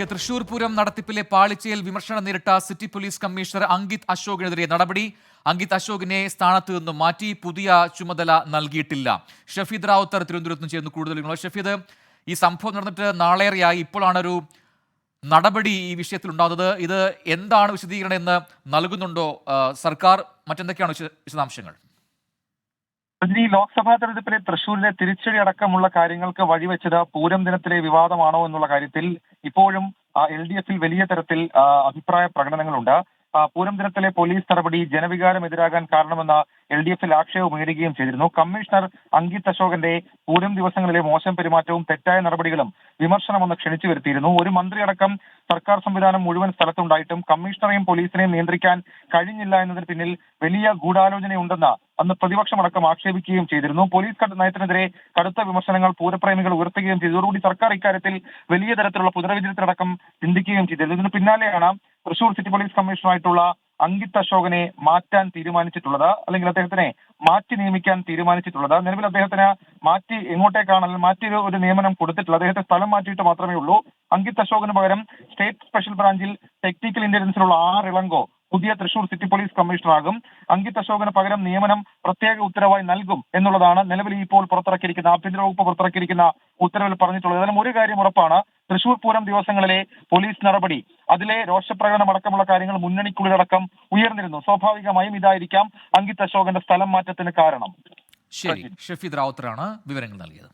തൃശൂർ പൂരം നടത്തിപ്പിലെ പാളിച്ചയിൽ വിമർശനം നേരിട്ട city police commissioner Ankit അശോകിനെതിരെ നടപടി. അങ്കിത് അശോകിനെ സ്ഥാനത്ത് നിന്നും മാറ്റി, പുതിയ ചുമതല നൽകിയിട്ടില്ല. ഷഫീദ് റാവുത്തർ തിരുവനന്തപുരത്ത് നിന്ന് ചേർന്ന് കൂടുതൽ വിവരങ്ങൾ. ഷഫീദ്, ഈ സംഭവം നടന്നിട്ട് നാളേറെയായി, ഇപ്പോഴാണ് നടപടി ഈ വിഷയത്തിൽ ഉണ്ടാകുന്നത്. ഇത് എന്താണ് വിശദീകരണം എന്ന് നൽകുന്നുണ്ടോ സർക്കാർ? മറ്റെന്തൊക്കെയാണ് വിശദാംശങ്ങൾ? ഈ ലോക്സഭാ തെരഞ്ഞെടുപ്പിലെ തൃശൂരിലെ തിരിച്ചടി അടക്കമുള്ള കാര്യങ്ങൾക്ക് വഴിവെച്ചത് പൂരം ദിനത്തിലെ വിവാദമാണോ എന്നുള്ള കാര്യത്തിൽ ഇപ്പോഴും LDF-ൽ വലിയ തരത്തിൽ അഭിപ്രായ പ്രകടനങ്ങളുണ്ട്. പൂരം ദിനത്തിലെ പോലീസ് നടപടി ജനവികാരം എതിരാകാൻ കാരണമെന്ന LDF-ൽ ആക്ഷേപം ഉയരുകയും ചെയ്തിരുന്നു. കമ്മീഷണർ അങ്കിത് അശോകന്റെ പൂരം ദിവസങ്ങളിലെ മോശം പെരുമാറ്റവും തെറ്റായ നടപടികളും വിമർശനമൊന്ന് ക്ഷണിച്ചു വരുത്തിയിരുന്നു. ഒരു മന്ത്രിയടക്കം സർക്കാർ സംവിധാനം മുഴുവൻ സ്ഥലത്തുണ്ടായിട്ടും കമ്മീഷണറെയും പോലീസിനെയും നിയന്ത്രിക്കാൻ കഴിഞ്ഞില്ല എന്നതിന് പിന്നിൽ വലിയ ഗൂഢാലോചനയുണ്ടെന്ന് അന്ന് പ്രതിപക്ഷമടക്കം ആക്ഷേപിക്കുകയും ചെയ്തിരുന്നു. പോലീസ് നയത്തിനെതിരെ കടുത്ത വിമർശനങ്ങൾ പൂരപ്രേമികൾ ഉയർത്തുകയും ചെയ്തു. ഇതോടുകൂടി സർക്കാർ ഇക്കാര്യത്തിൽ വലിയ തരത്തിലുള്ള പുനർവിചിന്തനമടക്കം ചിന്തിക്കുകയും ചെയ്തിരുന്നു. ഇതിന് പിന്നാലെയാണ് തൃശൂർ സിറ്റി പോലീസ് കമ്മീഷണറായിട്ടുള്ള അങ്കിത് അശോകനെ മാറ്റാൻ തീരുമാനിച്ചിട്ടുള്ളത്, അല്ലെങ്കിൽ അദ്ദേഹത്തിനെ മാറ്റി നിയമിക്കാൻ തീരുമാനിച്ചിട്ടുള്ളത്. നിലവിൽ അദ്ദേഹത്തിന് മാറ്റി എങ്ങോട്ടേക്കാണ്, അല്ലെങ്കിൽ മാറ്റി ഒരു നിയമനം കൊടുത്തിട്ടില്ല. അദ്ദേഹത്തെ സ്ഥലം മാറ്റിയിട്ട് മാത്രമേ ഉള്ളൂ. അങ്കിത് അശോകന് പകരം സ്റ്റേറ്റ് സ്പെഷ്യൽ ബ്രാഞ്ചിൽ ടെക്നിക്കൽ ഇന്റലിജൻസിലുള്ള ഇളങ്കോ പുതിയ തൃശൂർ സിറ്റി പോലീസ് കമ്മീഷണറാകും. അങ്കിത് അശോകന് പകരം നിയമനം പ്രത്യേക ഉത്തരവായി നൽകും എന്നുള്ളതാണ് നിലവിൽ ഇപ്പോൾ പുറത്തിറക്കിയിരിക്കുന്ന ആഭ്യന്തര വകുപ്പ് പുറത്തിറക്കിയിരിക്കുന്ന ഉത്തരവിൽ പറഞ്ഞിട്ടുള്ളത്. ഏതായാലും ഒരു കാര്യം ഉറപ്പാണ്, തൃശൂർ പൂരം ദിവസങ്ങളിലെ പോലീസ് നടപടി, അതിലെ രോഷപ്രകടനം അടക്കമുള്ള കാര്യങ്ങൾ മുന്നണിക്കുള്ളിലടക്കം ഉയർന്നിരുന്നു. സ്വാഭാവികമായും ഇതായിരിക്കാം അങ്കിത് അശോകന്റെ സ്ഥലം മാറ്റത്തിന് കാരണം. ശരി, ഷഫീദ് റാവുത്തറാണ് വിവരങ്ങൾ നൽകിയത്.